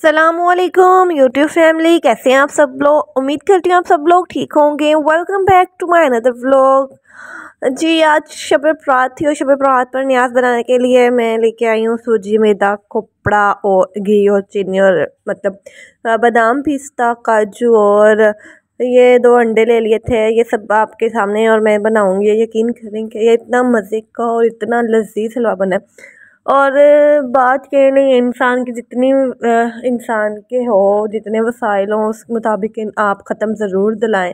सलामुअलैकुम YouTube family, कैसे हैं आप सब लोग। उम्मीद करती हूँ आप सब लोग ठीक होंगे। Welcome back to my another vlog. जी, आज शब बरात थी और शब बरात पर न्याज बनाने के लिए मैं लेके आई हूँ सूजी, मैदा, खोपड़ा और घी और चीनी और मतलब बादाम, पिस्ता, काजू और ये 2 अंडे ले लिए थे। ये सब आपके सामने और मैं बनाऊँगी। यकीन करेंगे ये इतना मज़े का और इतना लजीज हलवा बना है। और बात कह नहीं, इंसान की जितनी इंसान के हो जितने वसाइल हों उस मुताबिक आप ख़त्म ज़रूर दिलाएं।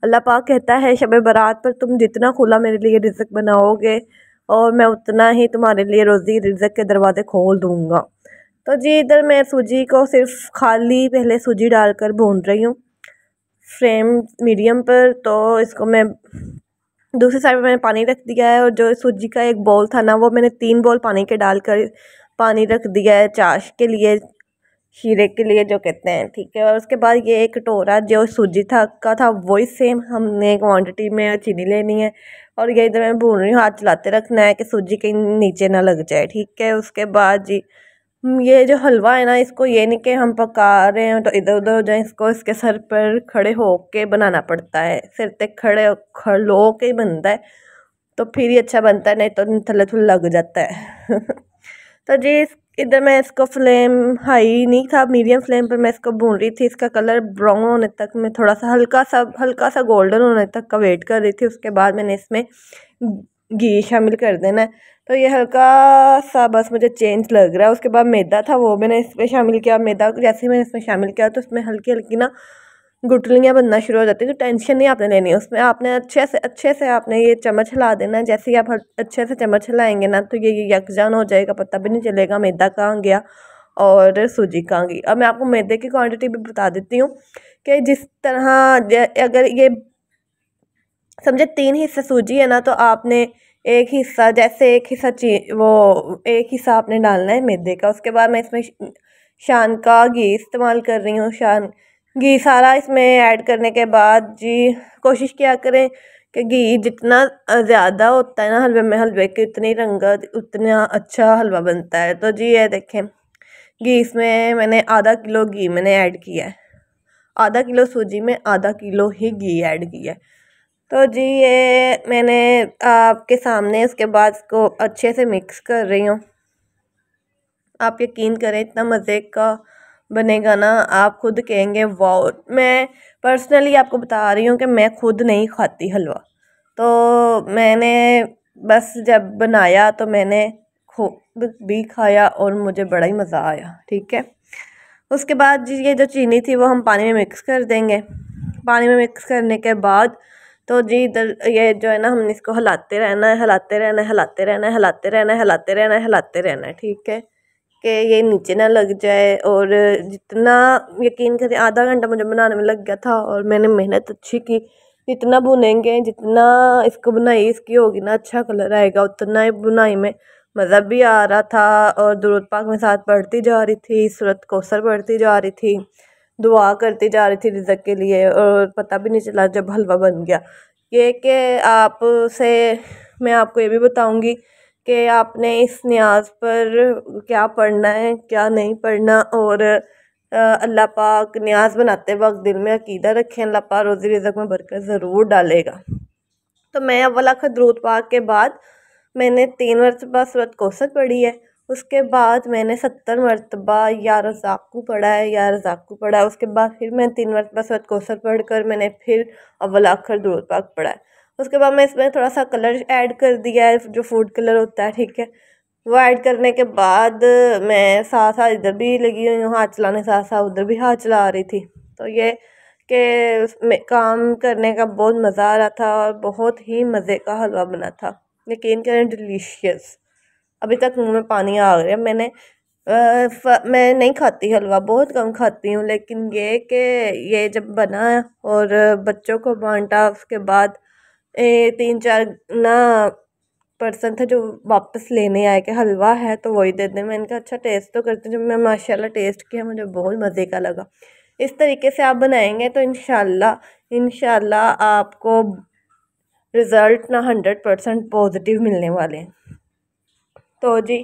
अल्लाह पाक कहता है शब बारात पर तुम जितना खुला मेरे लिए रिज़्क बनाओगे और मैं उतना ही तुम्हारे लिए रोज़ी रिज़्क के दरवाज़े खोल दूँगा। तो जी, इधर मैं सूजी को सिर्फ खाली पहले सूजी डालकर भून रही हूँ फ्लेम मीडियम पर। तो इसको मैं दूसरी साइड पे मैंने पानी रख दिया है और जो सूजी का एक बॉल था ना, वो मैंने 3 बॉल पानी के डालकर पानी रख दिया है चाश के लिए, शीरे के लिए जो कहते हैं, ठीक है। और उसके बाद ये एक कटोरा जो सूजी था वही सेम हमने क्वांटिटी में चीनी लेनी है और ये इधर मैं भून रही हूँ। हाथ चलाते रखना है कि सूजी कहीं नीचे ना लग जाए, ठीक है। उसके बाद जी, ये जो हलवा है ना, इसको ये नहीं कि हम पका रहे हैं तो इधर उधर हो जाए, इसको इसके सर पर खड़े होके बनाना पड़ता है। सिर तक खड़े के ही बनता है तो फिर ही अच्छा बनता है, नहीं तो थल्ले थुल्ले लग जाता है। तो जी, इधर मैं इसको फ्लेम हाई नहीं था, मीडियम फ्लेम पर मैं इसको भून रही थी। इसका कलर ब्राउन होने तक मैं थोड़ा सा हल्का सा गोल्डन होने तक का वेट कर रही थी। उसके बाद मैंने इसमें घी शामिल कर देना है। तो ये हल्का सा बस मुझे चेंज लग रहा है। उसके बाद मैदा था वो मैंने इसमें शामिल किया। मैदा जैसे ही मैंने इसमें शामिल किया तो इसमें हल्की हल्की ना गुठलियाँ बनना शुरू हो जाती है। तो टेंशन नहीं आपने लेनी है उसमें, आपने अच्छे से आपने ये चम्मच हिला देना है। जैसे ही आप अच्छे से चम्मच हिलाएंगे ना तो ये यकजान हो जाएगा, पता भी नहीं चलेगा मैदा कहाँ गया और सूजी कहाँ गई। अब मैं आपको मैदे की क्वांटिटी भी बता देती हूँ कि जिस तरह अगर ये समझे 3 हिस्से सूजी है ना, तो आपने एक हिस्सा जैसे एक हिस्सा आपने डालना है मैदे का। उसके बाद मैं इसमें शान का घी इस्तेमाल कर रही हूँ। शान घी सारा इसमें ऐड करने के बाद जी, कोशिश किया करें कि घी जितना ज़्यादा होता है ना हलवे में, हलवे की उतनी रंगत उतना अच्छा हलवा बनता है। तो जी, ये देखें घी इसमें मैंने ½ किलो घी मैंने ऐड किया है। ½ किलो सूजी में ½ किलो ही घी ऐड किया है। तो जी, ये मैंने आपके सामने उसके बाद इसको अच्छे से मिक्स कर रही हूँ। आप यकीन करें इतना मज़े का बनेगा ना, आप खुद कहेंगे वाओ। मैं पर्सनली आपको बता रही हूँ कि मैं खुद नहीं खाती हलवा, तो मैंने बस जब बनाया तो मैंने खुद भी खाया और मुझे बड़ा ही मज़ा आया, ठीक है। उसके बाद जी, ये जो चीनी थी वो हम पानी में मिक्स कर देंगे। पानी में मिक्स करने के बाद तो जी, इधर ये जो है ना, हमने इसको हिलाते रहना है, हिलाते रहना है, हिलाते रहना है, हिलाते रहना है, हिलाते रहना है, हिलाते रहना है, ठीक है, कि ये नीचे ना लग जाए। और जितना यकीन करें आधा घंटा मुझे बनाने में लग गया था और मैंने मेहनत अच्छी की। जितना भुनेंगे, जितना इसको बुनाई इसकी होगी ना, अच्छा कलर आएगा, उतना ही बुनाई में मज़ा भी आ रहा था। और दुरूद पाक में साथ पढ़ती जा रही थी, सूरत कौसर पढ़ती जा रही थी, दुआ करती जा रही थी रिज़्क़ के लिए। और पता भी नहीं चला जब हलवा बन गया। ये कि आप से मैं आपको ये भी बताऊंगी कि आपने इस न्याज पर क्या पढ़ना है क्या नहीं पढ़ना। और अल्लाह पाक न्याज बनाते वक्त दिल में अकीदा रखें, अल्लाह पाक रोज़ी रिज़्क़ में बरकत ज़रूर डालेगा। तो मैं अव्वल आखिर दुरूद पाक के बाद मैंने 3 मरतबा सूरत कौसर पढ़ी है। उसके बाद मैंने 70 मरतबा या रज़ाक़ू पढ़ा है, या रज़ाक़ू पढ़ा है। उसके बाद फिर मैं 3 मरतबा सूरत कौसर पढ़ कर मैंने फिर अव्वल आखिर दुरूद पाक पढ़ा है। उसके बाद मैं इसमें थोड़ा सा कलर ऐड कर दिया है, जो फूड कलर होता है, ठीक है। वो ऐड करने के बाद मैं साथ साथ इधर भी लगी हुई हूँ हाथ चलाने, साथ साथ उधर भी हाथ चला रही थी। तो ये कि उसमें काम करने का बहुत मज़ा आ रहा था और बहुत ही मज़े का हलवा बना था। यकीन करें डिलीशियस। अभी तक मुंह में पानी आ गया। मैं नहीं खाती हलवा, बहुत कम खाती हूँ, लेकिन ये कि ये जब बना और बच्चों को बांटा, उसके बाद 3-4 ना पर्सन थे जो वापस लेने आए कि हलवा है तो वही दे दें। मैंने कहा अच्छा टेस्ट तो करते। जब मैं माशाल्लाह टेस्ट किया, मुझे बहुत मज़े का लगा। इस तरीके से आप बनाएंगे तो इंशाल्लाह आपको रिज़ल्ट ना 100% पॉजिटिव मिलने वाले हैं। तो जी,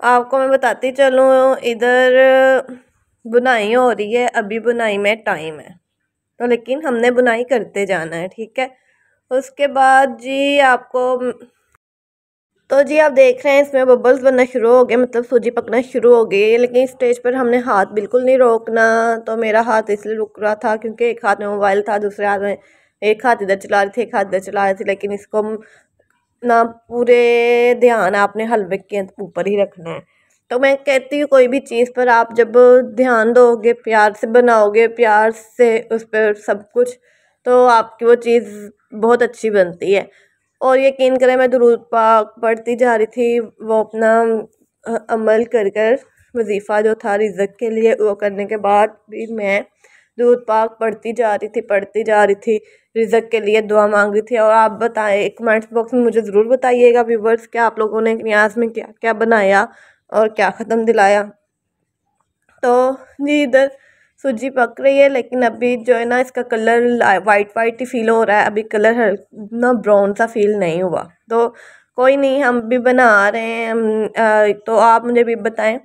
आपको मैं बताती चलूँ, इधर बुनाई हो रही है, अभी बुनाई में टाइम है तो लेकिन हमने बुनाई करते जाना है, ठीक है। उसके बाद जी आपको तो जी आप देख रहे हैं इसमें बबल्स बनना शुरू हो गए, मतलब सूजी पकना शुरू हो गई है। लेकिन इस स्टेज पर हमने हाथ बिल्कुल नहीं रोकना। तो मेरा हाथ इसलिए रुक रहा था क्योंकि एक हाथ में मोबाइल था, दूसरे हाथ में एक हाथ इधर चला रही थी, एक हाथ इधर चला रही थी। लेकिन इसको ना पूरे ध्यान आपने हलवे के ऊपर ही रखना है। तो मैं कहती हूँ कोई भी चीज़ पर आप जब ध्यान दोगे, प्यार से बनाओगे, प्यार से उस पर सब कुछ, तो आपकी वो चीज़ बहुत अच्छी बनती है। और यकीन करें मैं दुरूद पाक पढ़ती जा रही थी, वो अपना अमल कर कर वजीफ़ा जो था रिज़्क़ के लिए, वो करने के बाद भी मैं दुरूद पाक पढ़ती जा रही थी रिज़्क़ के लिए दुआ मांग रही थी। और आप बताएं, कमेंट्स बॉक्स में मुझे ज़रूर बताइएगा व्यूवर्स, क्या आप लोगों ने न्याज में क्या क्या बनाया और क्या ख़त्म दिलाया। तो जी इधर सूजी पक रही है, लेकिन अभी जो है ना इसका कलर वाइट वाइट ही फील हो रहा है, अभी कलर ना ब्राउन सा फील नहीं हुआ। तो कोई नहीं, हम भी बना रहे हैं। तो आप मुझे भी बताएं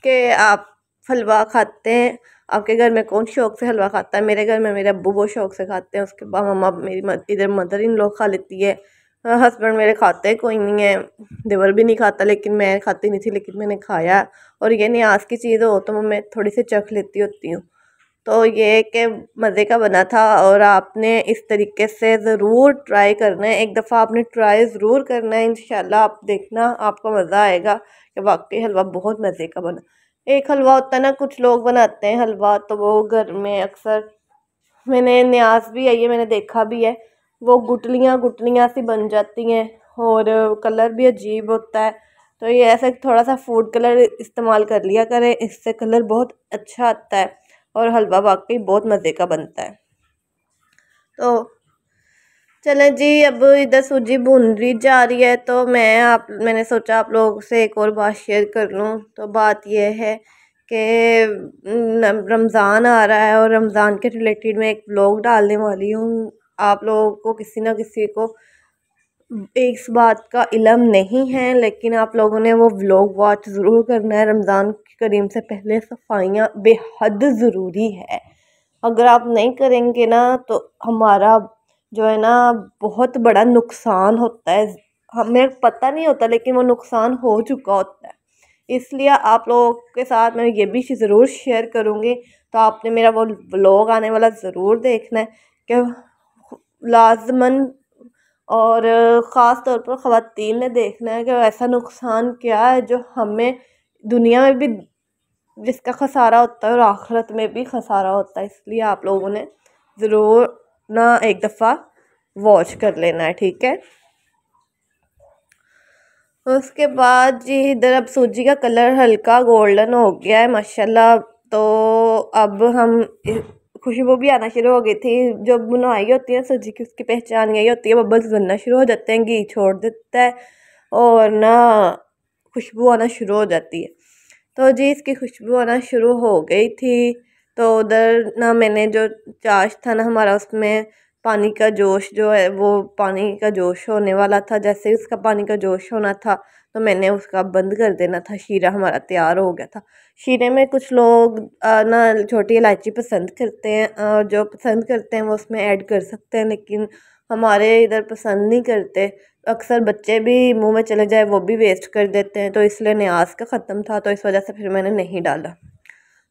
कि आप हलवा खाते हैं, आपके घर में कौन शौक़ से हलवा खाता है। मेरे घर में मेरे अब्बू बहुत शौक़ से खाते हैं, उसके बाद मम्मा मेरी इधर मदर इन लोग खा लेती है, हस्बैंड मेरे खाते कोई नहीं है, देवर भी नहीं खाता, लेकिन मैं खाती नहीं थी, लेकिन मैंने खाया। और ये न्याज की चीज़ हो तो मैं थोड़ी सी चख लेती होती हूँ। तो ये कि मज़े का बना था और आपने इस तरीके से ज़रूर ट्राई करना है, एक दफ़ा आपने ट्राई ज़रूर करना है, इंशाल्लाह आप देखना आपको मज़ा आएगा कि वाकई हलवा बहुत मज़े का बना। एक हलवा होता है ना, कुछ लोग बनाते हैं हलवा तो वो घर में अक्सर, मैंने न्याज भी है ये मैंने देखा भी है, वो गुटलियाँ गुटलियाँ सी बन जाती हैं और कलर भी अजीब होता है। तो ये ऐसा थोड़ा सा फूड कलर इस्तेमाल कर लिया करें, इससे कलर बहुत अच्छा आता है और हलवा वाकई बहुत मज़े का बनता है। तो चलें जी, अब इधर सूजी भून रही जा रही है, तो मैंने सोचा आप लोगों से एक और बात शेयर कर लूँ। तो बात यह है कि रमज़ान आ रहा है और रमज़ान के रिलेटेड मैं एक व्लॉग डालने वाली हूँ। आप लोगों को किसी ना किसी को इस बात का इल्म नहीं है, लेकिन आप लोगों ने वो व्लॉग वॉच ज़रूर करना है। रमज़ान करीम से पहले सफाइयाँ बेहद ज़रूरी है। अगर आप नहीं करेंगे ना तो हमारा जो है ना बहुत बड़ा नुकसान होता है, हमें पता नहीं होता लेकिन वो नुकसान हो चुका होता है। इसलिए आप लोगों के साथ मैं ये भी ज़रूर शेयर करूँगी, तो आपने मेरा वो व्लॉग आने वाला ज़रूर देखना है कि लाजमन और ख़ास तौर पर ख़वातीन ने देखना है कि ऐसा नुकसान क्या है जो हमें दुनिया में भी जिसका खसारा होता है और आखिरत में भी खसारा होता है। इसलिए आप लोगों ने ज़रूर ना एक दफ़ा वॉच कर लेना है, ठीक है। उसके बाद जी इधर अब सूजी का कलर हल्का गोल्डन हो गया है माशाल्लाह। तो अब हम खुशबू भी आना शुरू हो गई थी। जब बुनाई होती है सूजी की उसकी पहचान यही होती है, बबल्स बनना शुरू हो जाते हैं, घी छोड़ देता है और ना खुशबू आना शुरू हो जाती है। तो जी इसकी खुशबू आना शुरू हो गई थी। तो उधर ना मैंने जो चाश था ना हमारा, उसमें पानी का जोश जो है वो पानी का जोश होने वाला था। जैसे ही उसका पानी का जोश होना था तो मैंने उसका बंद कर देना था। शीरा हमारा तैयार हो गया था। शीरे में कुछ लोग ना छोटी इलायची पसंद करते हैं और जो पसंद करते हैं वो उसमें ऐड कर सकते हैं, लेकिन हमारे इधर पसंद नहीं करते। अक्सर बच्चे भी मुंह में चले जाए वो भी वेस्ट कर देते हैं, तो इसलिए न्याज का ख़त्म था तो इस वजह से फिर मैंने नहीं डाला।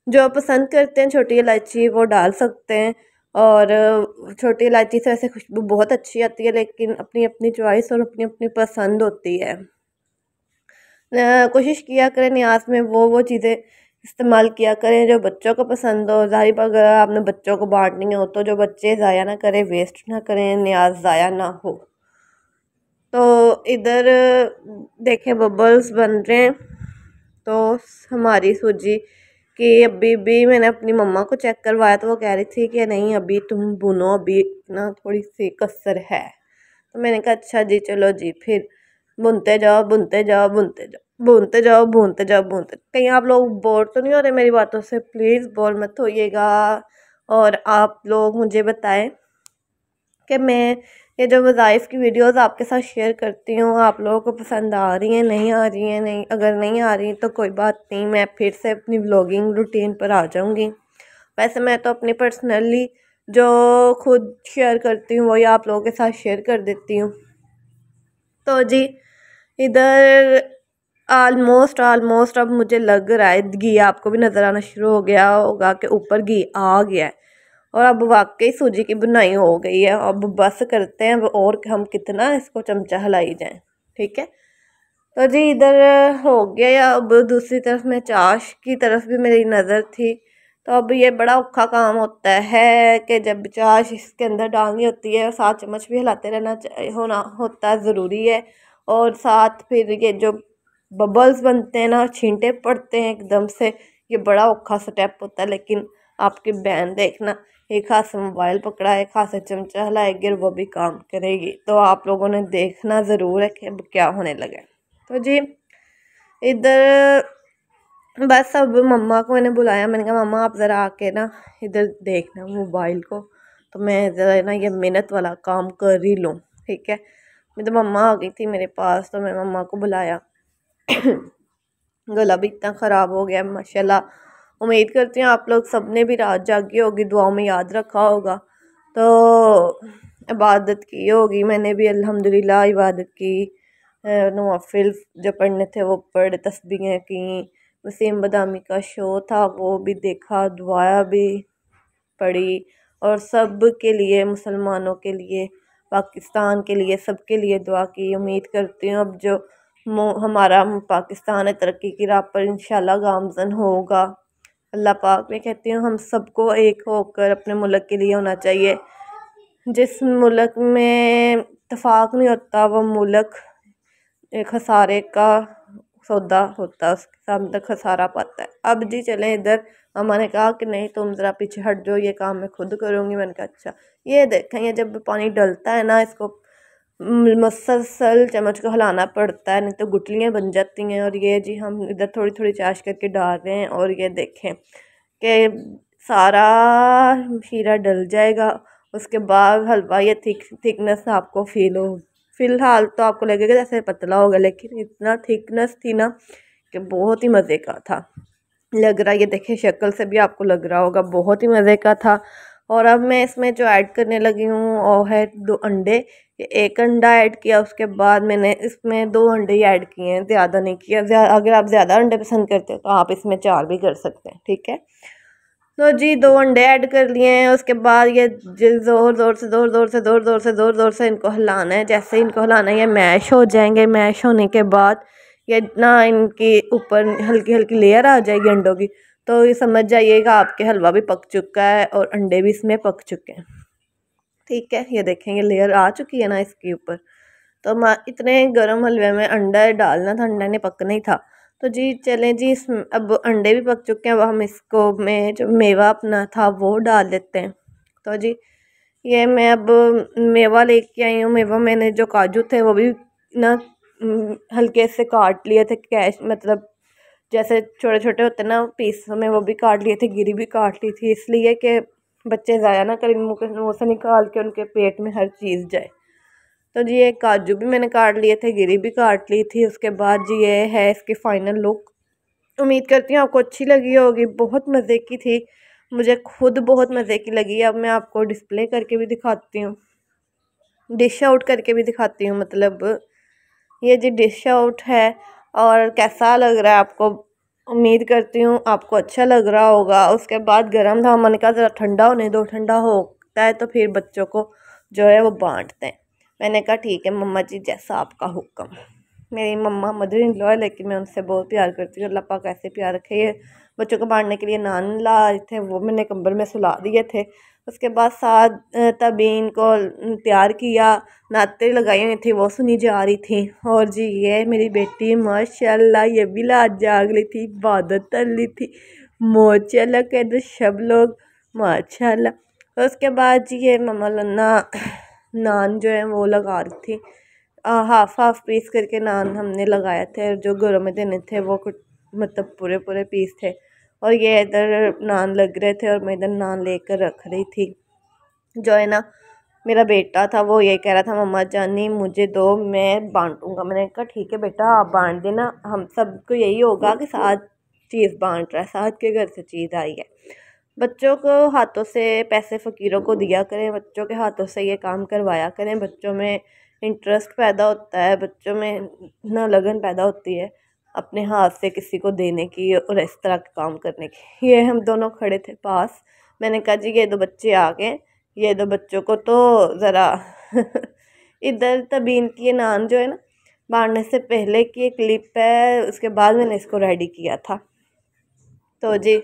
जो पसंद करते हैं छोटी इलायची वो डाल सकते हैं। और छोटी इलायची से वैसे खुशबू बहुत अच्छी आती है, लेकिन अपनी अपनी चॉइस और अपनी अपनी पसंद होती है। कोशिश किया करें न्याज में वो चीज़ें इस्तेमाल किया करें जो बच्चों को पसंद हो। ज़ाहिर बात अगर आपने बच्चों को बांटनी हो तो जो बच्चे ज़ाया ना करें, वेस्ट ना करें, न्याज ज़ाया ना हो। तो इधर देखें बबल्स बन रहे हैं। तो हमारी सूजी कि अभी भी मैंने अपनी मम्मा को चेक करवाया तो वो कह रही थी कि नहीं अभी तुम भुनो, अभी ना थोड़ी सी कसर है। तो मैंने कहा अच्छा जी चलो जी, फिर भुनते जाओ भुनते जाओ भुनते जाओ भूनते जाओ भूनते जाओ भूनते। कहीं आप लोग बोर तो नहीं हो रहे मेरी बातों से? प्लीज़ बोर मत होइएगा। और आप लोग मुझे बताएं कि मैं ये जो वज़ाइफ़ की वीडियोस आपके साथ शेयर करती हूँ आप लोगों को पसंद आ रही हैं, नहीं आ रही हैं, नहीं अगर नहीं आ रही तो कोई बात नहीं, मैं फिर से अपनी व्लॉगिंग रूटीन पर आ जाऊँगी। वैसे मैं तो अपनी पर्सनली जो खुद शेयर करती हूँ वही आप लोगों के साथ शेयर कर देती हूँ। तो जी इधर ऑलमोस्ट अब मुझे लग रहा है घी आपको भी नज़र आना शुरू हो गया होगा कि ऊपर घी आ गया है और अब वाकई सूजी की बुनाई हो गई है। अब बस करते हैं और हम कितना इसको चमचा हिलाई जाएं। ठीक है, तो जी इधर हो गया या अब दूसरी तरफ मैं चाश की तरफ भी मेरी नज़र थी। तो अब ये बड़ा औखा काम होता है कि जब चाश इसके अंदर डालनी होती है और साथ चम्मच भी हिलाते रहना होना होता ज़रूरी है। और साथ फिर ये जो बबल्स बनते हैं ना, छींटे पड़ते हैं एकदम से, ये बड़ा औखा स्टेप होता है। लेकिन आपकी बहन देखना, एक हाथ से मोबाइल पकड़ा है, एक हाथ से चमचा हिलाएगी और वो भी काम करेगी। तो आप लोगों ने देखना ज़रूर है कि अब क्या होने लगा है। तो जी इधर बस अब मम्मा को मैंने बुलाया, मैंने कहा मम्मा आप ज़रा आके ना इधर देखना मोबाइल को, तो मैं ज़रा ना ये मिनट वाला काम कर ही लूँ। ठीक है, मैं तो मम्मा आ गई थी मेरे पास, तो मैं मम्मा को बुलाया। गला भी इतना ख़राब हो गया माशाल्लाह। उम्मीद करती हूँ आप लोग सब ने भी रात जागी होगी, दुआओं में याद रखा होगा, तो इबादत की होगी। मैंने भी अल्हम्दुलिल्लाह इबादत की, नवाफिल जो पढ़ने थे वो पढ़े, तस्बीहें की, वसीम बदामी का शो था वो भी देखा, दुआया भी पढ़ी। और सब के लिए, मुसलमानों के लिए, पाकिस्तान के लिए, सब के लिए दुआ की। उम्मीद करती हूँ अब जो हमारा पाकिस्तान है तरक्की की राह पर इंशाल्लाह गामजन होगा। अल्लाह पाक में कहती हूँ हम सबको एक होकर अपने मुल्क के लिए होना चाहिए। जिस मुल्क में इत्तेफाक नहीं होता वो मुल्क एक खसारे का सौदा होता है, उसके सामने खसारा पाता है। अब जी चले इधर, मम्मा ने कहा कि नहीं तुम ज़रा पीछे हट जाओ, ये काम मैं खुद करूँगी। मैंने कहा अच्छा। ये देखें, ये जब पानी डलता है ना, इसको मुसलसल चम्मच को हिलाना पड़ता है, नहीं तो गुटलियाँ बन जाती हैं। और ये जी हम इधर थोड़ी थोड़ी चाश करके डाल रहे हैं और ये देखें कि सारा शीरा डल जाएगा। उसके बाद हलवा ये थिकनेस आपको फील हो, फ़िलहाल तो आपको लगेगा जैसे पतला होगा, लेकिन इतना थिकनेस थी ना कि बहुत ही मज़े का था लग रहा। ये देखिए शक्ल से भी आपको लग रहा होगा बहुत ही मज़े का था। और अब मैं इसमें जो ऐड करने लगी हूँ वो है 2 अंडे। एक अंडा ऐड किया, उसके बाद मैंने इसमें 2 अंडे ही ऐड किए हैं, ज़्यादा नहीं किया। अगर आप ज़्यादा अंडे पसंद करते हो तो आप इसमें 4 भी कर सकते हैं। ठीक है, तो जी 2 अंडे ऐड कर लिए हैं। उसके बाद ये ज़ोर ज़ोर से इनको हिलाना है। जैसे इनको हिलाना है ये मैश हो जाएंगे। मैश होने के बाद ये ना इनकी ऊपर हल्की हल्की लेयर आ जाएगी अंडों की, तो ये समझ जाइएगा आपके हलवा भी पक चुका है और अंडे भी इसमें पक चुके हैं। ठीक है, ये देखेंगे लेयर आ चुकी है ना इसके ऊपर। तो इतने गर्म हलवे में अंडा डालना था, अंडा ने पकना ही था। तो जी चलें जी, अब अंडे भी पक चुके हैं। अब हम इसको में जो मेवा अपना था वो डाल देते हैं। तो जी ये मैं अब मेवा लेके आई हूँ। मेवा मैंने जो काजू थे वो भी ना हल्के से काट लिए थे, कैश मतलब जैसे छोटे छोटे होते ना पीस में, वो भी काट लिए थे, गिरी भी काट ली थी, इसलिए कि बच्चे ज़ाया ना करें, मुँह से निकाल के उनके पेट में हर चीज़ जाए। तो जी ये काजू भी मैंने काट लिए थे, गिरी भी काट ली थी। उसके बाद जी ये है इसकी फ़ाइनल लुक। उम्मीद करती हूँ आपको अच्छी लगी होगी, बहुत मज़े की थी, मुझे खुद बहुत मज़े की लगी। अब मैं आपको डिस्प्ले करके भी दिखाती हूँ, डिश आउट करके भी दिखाती हूँ। मतलब ये जी डिश आउट है और कैसा लग रहा है आपको। उम्मीद करती हूँ आपको अच्छा लग रहा होगा। उसके बाद गर्म था, मैंने कहा ज़रा ठंडा होने दो, ठंडा होता है तो फिर बच्चों को जो है वो बांटते हैं। मैंने कहा ठीक है मम्मा जी, जैसा आपका हुक्म। मेरी मम्मा मदर इन लॉ है, लेकिन मैं उनसे बहुत प्यार करती हूँ। अल्लाह पाक ऐसे प्यार रखे। ये बच्चों को बांटने के लिए नान लाए थे, वो मैंने कंबल में सुला दिए थे। उसके बाद साथ तबीन को तैयार किया, नाते लगाई हुई थी वो सुनी जा रही थी। और जी ये मेरी बेटी माशाल्लाह ये भी लाज जाग ली थी, इबादत कर ली थी, माशाल्लाह कहते सब लोग माशाल्लाह। उसके बाद जी ये मम्मा लन्ना नान जो है वो लगा रही थी, हाफ हाफ पीस करके नान हमने लगाए थे, जो घरों में देने थे वो कुछ मतलब पूरे पूरे पीस थे। और ये इधर नान लग रहे थे और मैं इधर नान लेकर रख रही थी। जो है ना मेरा बेटा था वो ये कह रहा था मम्मा जानी मुझे दो, मैं बांटूंगा। मैंने कहा ठीक है बेटा आप बांट देना, हम सबको यही होगा कि साथ चीज़ बांट रहा है, साथ के घर से चीज़ आई है। बच्चों को हाथों से पैसे फ़कीरों को दिया करें, बच्चों के हाथों से ये काम करवाया करें, बच्चों में इंटरेस्ट पैदा होता है, बच्चों में ना लगन पैदा होती है अपने हाथ से किसी को देने की और इस तरह के काम करने की। ये हम दोनों खड़े थे पास, मैंने कहा जी ये दो बच्चे आ गए, ये दो बच्चों को तो ज़रा इधर तबीन की नान जो है ना बांटने से पहले की एक क्लिप है, उसके बाद मैंने इसको रेडी किया था। तो जी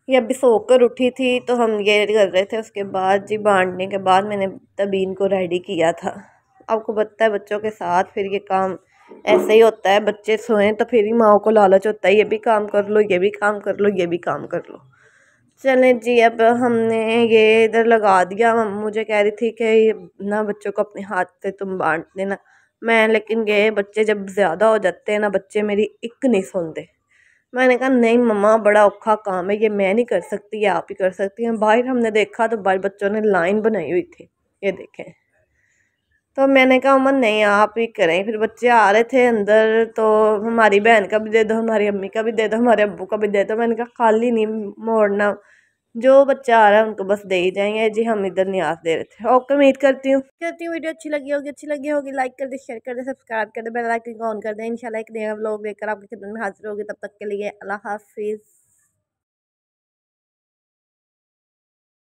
ये अभी सोकर उठी थी तो हम ये कर रहे थे, उसके बाद जी बांटने के बाद मैंने तबीन को रेडी किया था। आपको पता है बच्चों के साथ फिर ये काम ऐसे ही होता है, बच्चे सोएं तो फिर ही माँ को लालच होता है ये भी काम कर लो, ये भी काम कर लो, ये भी काम कर लो। चलें जी अब हमने ये इधर लगा दिया। मुझे कह रही थी कि ये ना बच्चों को अपने हाथ से तुम बांट देना, मैं लेकिन ये बच्चे जब ज़्यादा हो जाते हैं ना बच्चे मेरी एक नहीं सुनते। मैंने कहा नहीं मम्मा बड़ा औखा काम है, ये मैं नहीं कर सकती, ये आप ही कर सकती हैं। बाहर हमने देखा तो बाहर बच्चों ने लाइन बनाई हुई थी, ये देखें। तो मैंने कहा अमन नहीं आप ही करें। फिर बच्चे आ रहे थे अंदर तो हमारी बहन का भी दे दो, हमारी अम्मी का भी दे दो, हमारे अब्बू का भी दे दो। मैंने कहा खाली नहीं मोड़ना, जो बच्चा आ रहा है उनको बस दे ही जाएंगे जी, हम इधर न्याज दे रहे थे। ओके उम्मीद करती हूँ वीडियो अच्छी लगी होगी लाइक कर दे, शेयर कर दे, सब्सक्राइब कर दे, बेल आइकन को ऑन कर दे। इंशाल्लाह एक नया व्लॉग लेकर आपकी खिदमत में हाजिर होगी, तब तक के लिए अल्लाह हाफिज़।